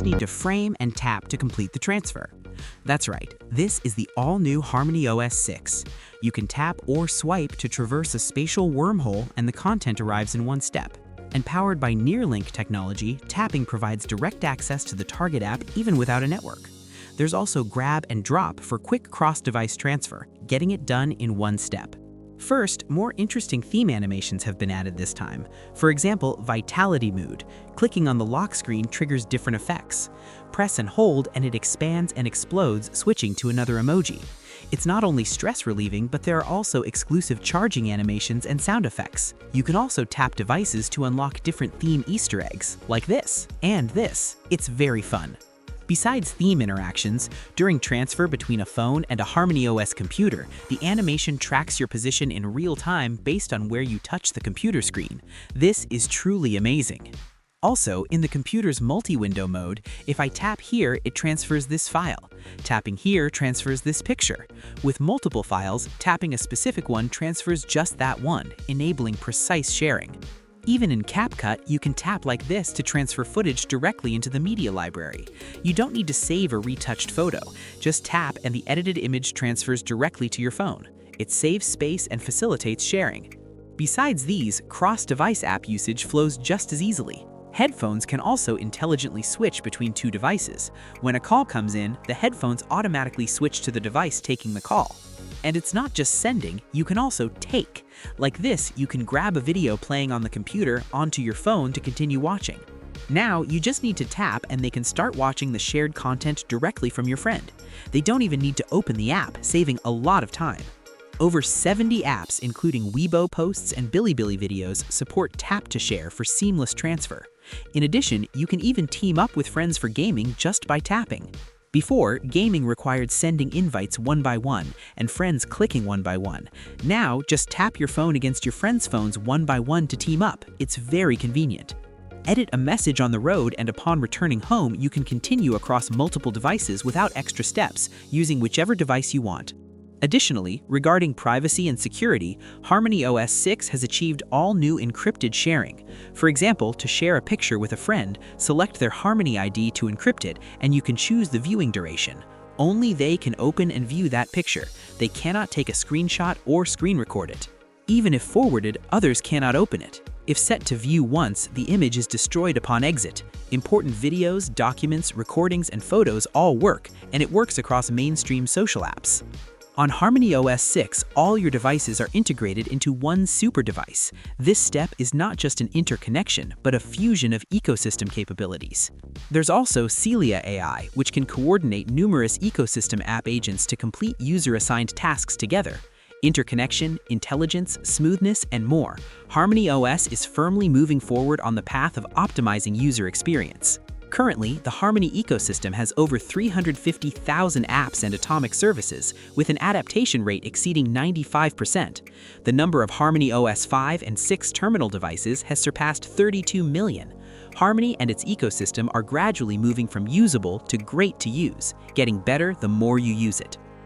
just need to frame and tap to complete the transfer. That's right, this is the all-new HarmonyOS 6. You can tap or swipe to traverse a spatial wormhole and the content arrives in one step. And powered by NearLink technology, tapping provides direct access to the target app even without a network. There's also grab and drop for quick cross-device transfer, getting it done in one step. First, more interesting theme animations have been added this time. For example, Vitality Mood. Clicking on the lock screen triggers different effects. Press and hold and it expands and explodes, switching to another emoji. It's not only stress relieving, but there are also exclusive charging animations and sound effects. You can also tap devices to unlock different theme Easter eggs, like this and this. It's very fun. Besides theme interactions, during transfer between a phone and a HarmonyOS computer, the animation tracks your position in real time based on where you touch the computer screen. This is truly amazing. Also, in the computer's multi-window mode, if I tap here, it transfers this file. Tapping here transfers this picture. With multiple files, tapping a specific one transfers just that one, enabling precise sharing. Even in CapCut, you can tap like this to transfer footage directly into the media library. You don't need to save a retouched photo. Just tap and the edited image transfers directly to your phone. It saves space and facilitates sharing. Besides these, cross-device app usage flows just as easily. Headphones can also intelligently switch between two devices. When a call comes in, the headphones automatically switch to the device taking the call. And it's not just sending, you can also take. Like this, you can grab a video playing on the computer onto your phone to continue watching. Now, you just need to tap and they can start watching the shared content directly from your friend. They don't even need to open the app, saving a lot of time. Over 70 apps, including Weibo posts and Bilibili videos, support tap to share for seamless transfer. In addition, you can even team up with friends for gaming just by tapping. Before, gaming required sending invites one by one and friends clicking one by one. Now, just tap your phone against your friends' phones one by one to team up. It's very convenient. Edit a message on the road and upon returning home, you can continue across multiple devices without extra steps, using whichever device you want. Additionally, regarding privacy and security, HarmonyOS 6 has achieved all new encrypted sharing. For example, to share a picture with a friend, select their Harmony ID to Encrypted and you can choose the viewing duration. Only they can open and view that picture. They cannot take a screenshot or screen record it. Even if forwarded, others cannot open it. If set to view once, the image is destroyed upon exit. Important videos, documents, recordings, and photos all work, and it works across mainstream social apps. On HarmonyOS 6, all your devices are integrated into one super device. This step is not just an interconnection, but a fusion of ecosystem capabilities. There's also Celia AI, which can coordinate numerous ecosystem app agents to complete user-assigned tasks together. Interconnection, intelligence, smoothness, and more. HarmonyOS is firmly moving forward on the path of optimizing user experience. Currently, the Harmony ecosystem has over 350,000 apps and atomic services, with an adaptation rate exceeding 95%. The number of HarmonyOS 5 and 6 terminal devices has surpassed 32 million. Harmony and its ecosystem are gradually moving from usable to great to use, getting better the more you use it.